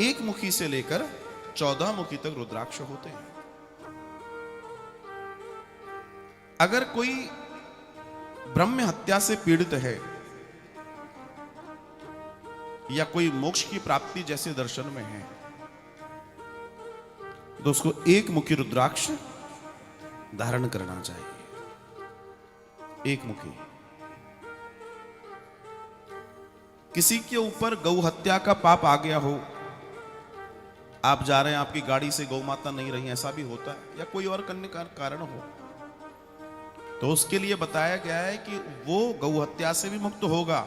एक मुखी से लेकर 14 मुखी तक रुद्राक्ष होते हैं। अगर कोई ब्रह्म हत्या से पीड़ित है या कोई मोक्ष की प्राप्ति जैसे दर्शन में है तो उसको एक मुखी रुद्राक्ष धारण करना चाहिए। एक मुखी। किसी के ऊपर गौ हत्या का पाप आ गया हो, आप जा रहे हैं, आपकी गाड़ी से गौ माता नहीं रही, ऐसा भी होता है, या कोई और अन्य कारण हो, तो उसके लिए बताया गया है कि वो गौ हत्या से भी मुक्त होगा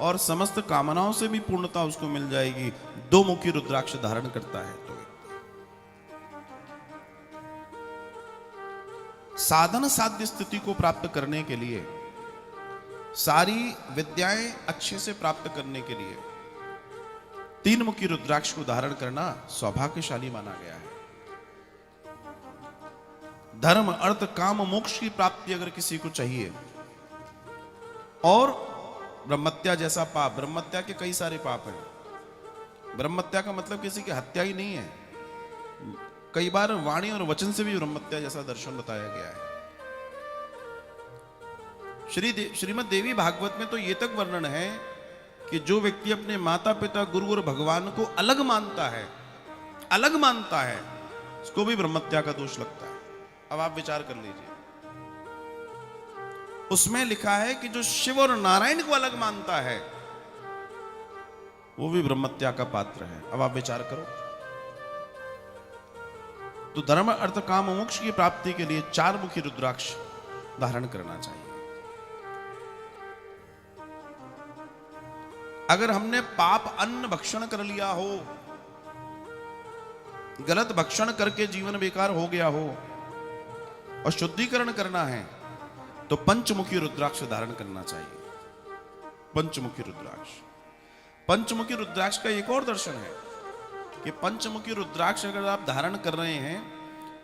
और समस्त कामनाओं से भी पूर्णता उसको मिल जाएगी। 2 मुखी रुद्राक्ष धारण करता है तो साधन साध्य स्थिति को प्राप्त करने के लिए, सारी विद्याएं अच्छे से प्राप्त करने के लिए 3 मुखी रुद्राक्ष को धारण करना सौभाग्यशाली माना गया है। धर्म अर्थ काम मोक्ष की प्राप्ति अगर किसी को चाहिए, और ब्रह्मत्या जैसा पाप, ब्रह्मत्या के कई सारे पाप हैं। ब्रह्मत्या का मतलब किसी की हत्या ही नहीं है, कई बार वाणी और वचन से भी ब्रह्मत्या जैसा दर्शन बताया गया है। श्रीमद् देवी भागवत में तो ये तक वर्णन है कि जो व्यक्ति अपने माता पिता गुरु और भगवान को अलग मानता है, उसको भी ब्रह्मत्या का दोष लगता है। अब आप विचार कर लीजिए, उसमें लिखा है कि जो शिव और नारायण को अलग मानता है वो भी ब्रह्मत्या का पात्र है। अब आप विचार करो। तो धर्म अर्थ काम मोक्ष की प्राप्ति के लिए 4 मुखी रुद्राक्ष धारण करना चाहिए। अगर हमने पाप अन्न भक्षण कर लिया हो, गलत भक्षण करके जीवन बेकार हो गया हो और शुद्धिकरण करना है तो पंचमुखी रुद्राक्ष धारण करना चाहिए। पंचमुखी रुद्राक्ष। पंचमुखी रुद्राक्ष का एक और दर्शन है कि पंचमुखी रुद्राक्ष अगर आप धारण कर रहे हैं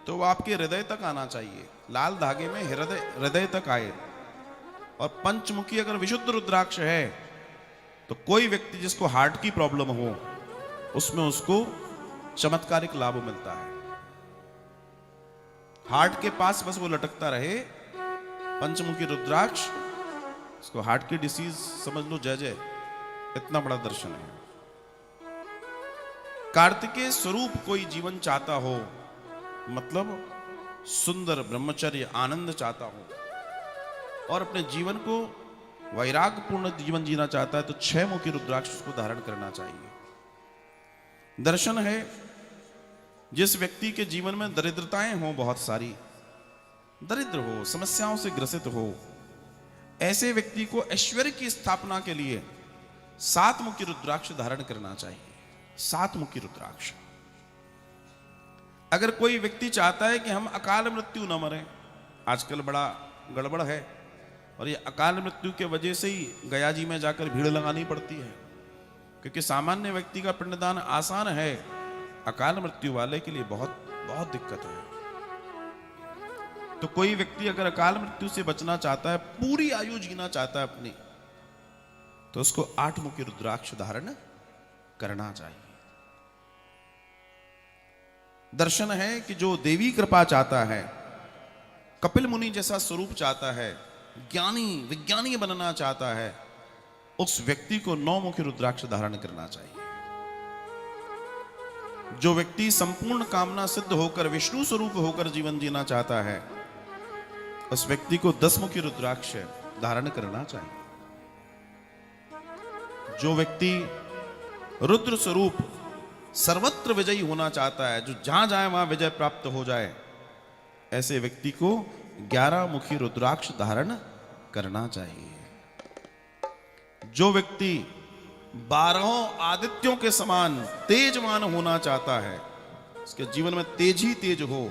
तो वो आपके हृदय तक आना चाहिए, लाल धागे में हृदय तक आए। और पंचमुखी अगर विशुद्ध रुद्राक्ष है तो कोई व्यक्ति जिसको हार्ट की प्रॉब्लम हो उसमें उसको चमत्कारिक लाभ मिलता है। हार्ट के पास बस वो लटकता रहे, पंचमुखी रुद्राक्ष, उसको हार्ट की डिसीज समझ लो जय जय, इतना बड़ा दर्शन है। कार्तिकेय स्वरूप कोई जीवन चाहता हो, मतलब सुंदर ब्रह्मचर्य आनंद चाहता हो और अपने जीवन को वैराग्यपूर्ण जीवन जीना चाहता है तो 6 मुखी रुद्राक्ष उसको धारण करना चाहिए। दर्शन है जिस व्यक्ति के जीवन में दरिद्रताएं हो, बहुत सारी दरिद्र हो, समस्याओं से ग्रसित हो, ऐसे व्यक्ति को ऐश्वर्य की स्थापना के लिए 7 मुखी रुद्राक्ष धारण करना चाहिए। 7 मुखी रुद्राक्ष। अगर कोई व्यक्ति चाहता है कि हम अकाल मृत्यु न मरें, आजकल बड़ा गड़बड़ है और ये अकाल मृत्यु के वजह से ही गया जी में जाकर भीड़ लगानी पड़ती है, क्योंकि सामान्य व्यक्ति का पिंडदान आसान है, अकाल मृत्यु वाले के लिए बहुत बहुत दिक्कत है। तो कोई व्यक्ति अगर अकाल मृत्यु से बचना चाहता है, पूरी आयु जीना चाहता है अपनी, तो उसको 8 मुखी रुद्राक्ष धारण करना चाहिए। दर्शन है कि जो देवी कृपा चाहता है, कपिल मुनि जैसा स्वरूप चाहता है, ज्ञानी विज्ञानी बनना चाहता है, उस व्यक्ति को 9 मुखी रुद्राक्ष धारण करना चाहिए। जो व्यक्ति संपूर्ण कामना सिद्ध होकर विष्णु स्वरूप होकर जीवन जीना चाहता है, उस व्यक्ति को 10 मुखी रुद्राक्ष धारण करना चाहिए। जो व्यक्ति रुद्र स्वरूप सर्वत्र विजयी होना चाहता है, जो जहां जाए वहां विजय प्राप्त हो जाए, ऐसे व्यक्ति को 11 मुखी रुद्राक्ष धारण करना चाहिए। जो व्यक्ति 12 आदित्यों के समान तेजवान होना चाहता है, उसके जीवन में तेज ही तेज हो,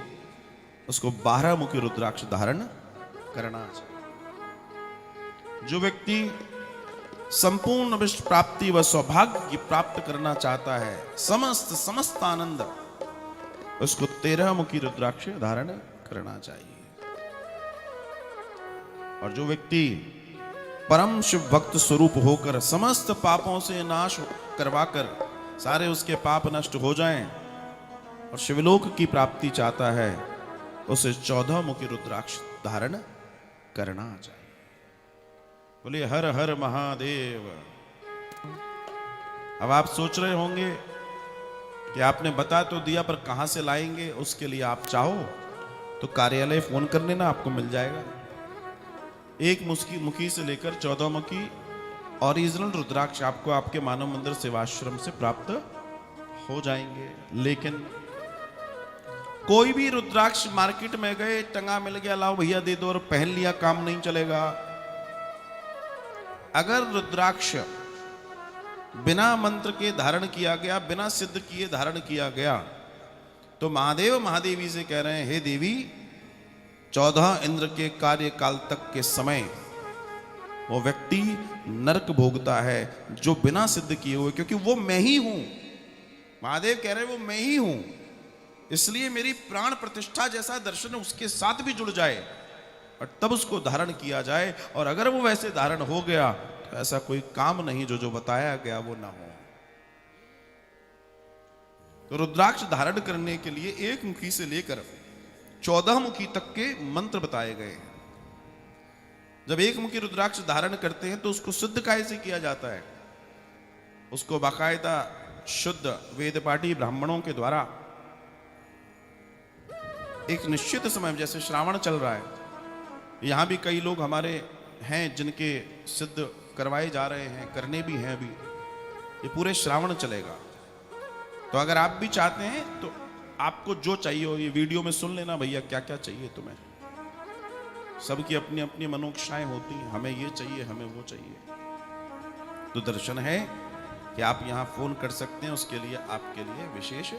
उसको 12 मुखी रुद्राक्ष धारण करना चाहिए। जो व्यक्ति संपूर्ण विश्व प्राप्ति व सौभाग्य की प्राप्त करना चाहता है, समस्त आनंद, उसको 13 मुखी रुद्राक्ष धारण करना चाहिए। और जो व्यक्ति परम शिव भक्त स्वरूप होकर समस्त पापों से नाश करवाकर सारे उसके पाप नष्ट हो जाएं और शिवलोक की प्राप्ति चाहता है, उसे 14 मुखी रुद्राक्ष धारण करना चाहिए। बोलिए हर हर महादेव। अब आप सोच रहे होंगे कि आपने बता तो दिया, पर कहां से लाएंगे? उसके लिए आप चाहो तो कार्यालय फोन कर लेना, आपको मिल जाएगा। एक मुखी से लेकर 14 मुखी ओरिजिनल रुद्राक्ष आपको आपके मानव मंदिर सेवाश्रम से प्राप्त हो जाएंगे। लेकिन कोई भी रुद्राक्ष मार्केट में गए, टंगा मिल गया, लाओ भैया दे दो, और पहन लिया, काम नहीं चलेगा। अगर रुद्राक्ष बिना मंत्र के धारण किया गया, बिना सिद्ध किए धारण किया गया, तो महादेव महादेवी से कह रहे हैं, हे देवी, 14 इंद्र के कार्यकाल तक के समय वो व्यक्ति नरक भोगता है जो बिना सिद्ध किए हुए, क्योंकि वो मैं ही हूं। महादेव कह रहे हैं वो मैं ही हूं, इसलिए मेरी प्राण प्रतिष्ठा जैसा दर्शन उसके साथ भी जुड़ जाए और तब उसको धारण किया जाए। और अगर वो वैसे धारण हो गया तो ऐसा कोई काम नहीं जो बताया गया वो ना हो। तो रुद्राक्ष धारण करने के लिए एक मुखी से लेकर 14 मुखी तक के मंत्र बताए गए हैं। जब एक मुखी रुद्राक्ष धारण करते हैं तो उसको शुद्ध काय से किया जाता है। उसको बाकायदा शुद्ध वेदपाठी ब्राह्मणों के द्वारा एक निश्चित समय, जैसे श्रावण चल रहा है, यहां भी कई लोग हमारे हैं जिनके सिद्ध करवाए जा रहे हैं, करने भी हैं अभी। ये पूरे श्रावण चलेगा। तो अगर आप भी चाहते हैं तो आपको जो चाहिए हो, ये वीडियो में सुन लेना भैया क्या क्या चाहिए तुम्हें। सबकी अपनी अपनी मनोकामनाएं होती हैं, हमें ये चाहिए, हमें वो चाहिए। तो दर्शन है कि आप यहां फोन कर सकते हैं, उसके लिए आपके लिए विशेष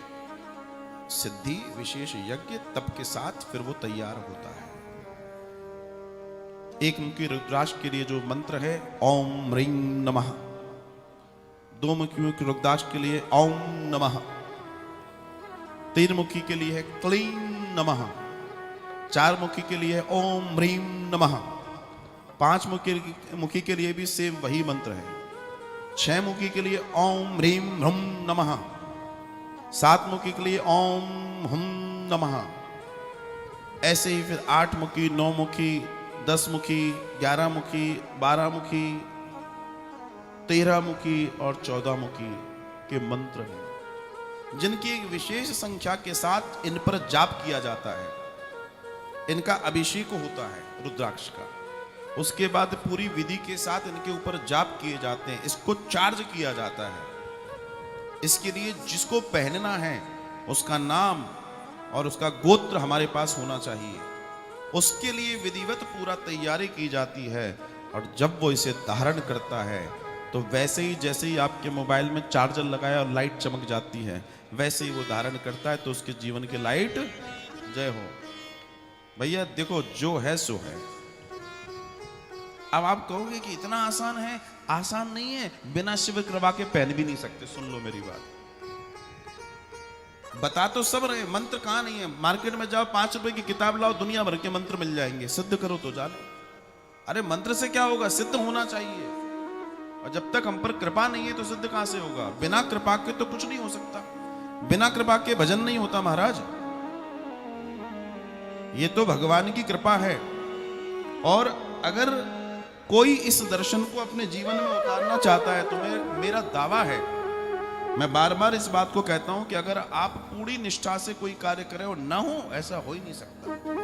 सिद्धि, विशेष यज्ञ तप के साथ फिर वो तैयार होता है। एक मुखी रुद्राक्ष के लिए जो मंत्र है ओम ह्रीं नमः, 2 मुखियों के रुद्राक्ष के लिए ओम नमः, 3 मुखी के लिए है क्लीं नमः, 4 मुखी के लिए ओम ह्रीं नमः, 5 मुखी के लिए भी सेम वही मंत्र है, 6 मुखी के लिए ओम ह्रीं ह्रम नमः, 7 मुखी के लिए ओम हम नमः। ऐसे ही फिर 8 मुखी, 9 मुखी, 10 मुखी, 11 मुखी, 12 मुखी, 13 मुखी और 14 मुखी के मंत्र हैं, जिनकी एक विशेष संख्या के साथ इन पर जाप किया जाता है। इनका अभिषेक होता है रुद्राक्ष का, उसके बाद पूरी विधि के साथ इनके ऊपर जाप किए जाते हैं। इसको चार्ज किया जाता है। इसके लिए जिसको पहनना है उसका नाम और उसका गोत्र हमारे पास होना चाहिए। उसके लिए विधिवत पूरा तैयारी की जाती है। और जब वो इसे धारण करता है तो वैसे ही जैसे ही आपके मोबाइल में चार्जर लगाया और लाइट चमक जाती है, वैसे ही वो धारण करता है तो उसके जीवन की लाइट जय हो। भैया देखो, जो है सो है। अब आप कहोगे कि इतना आसान है। आसान नहीं है, बिना शिव कृपा के पहन भी नहीं सकते। सुन लो मेरी बात, बता तो सब रहे, मंत्र कहां नहीं है। मार्केट में जाओ, 5 रुपए की किताब लाओ, दुनिया भर के मंत्र मिल जाएंगे। सिद्ध करो तो जानो। अरे मंत्र से क्या होगा, सिद्ध होना चाहिए। और जब तक हम पर कृपा नहीं है तो सिद्ध कहां से होगा। बिना कृपा के तो कुछ नहीं हो सकता। बिना कृपा के भजन नहीं होता महाराज। ये तो भगवान की कृपा है। और अगर कोई इस दर्शन को अपने जीवन में उतारना चाहता है तो मेरा दावा है, मैं बार बार इस बात को कहता हूं कि अगर आप पूरी निष्ठा से कोई कार्य करें और ना हो, ऐसा हो ही नहीं सकता।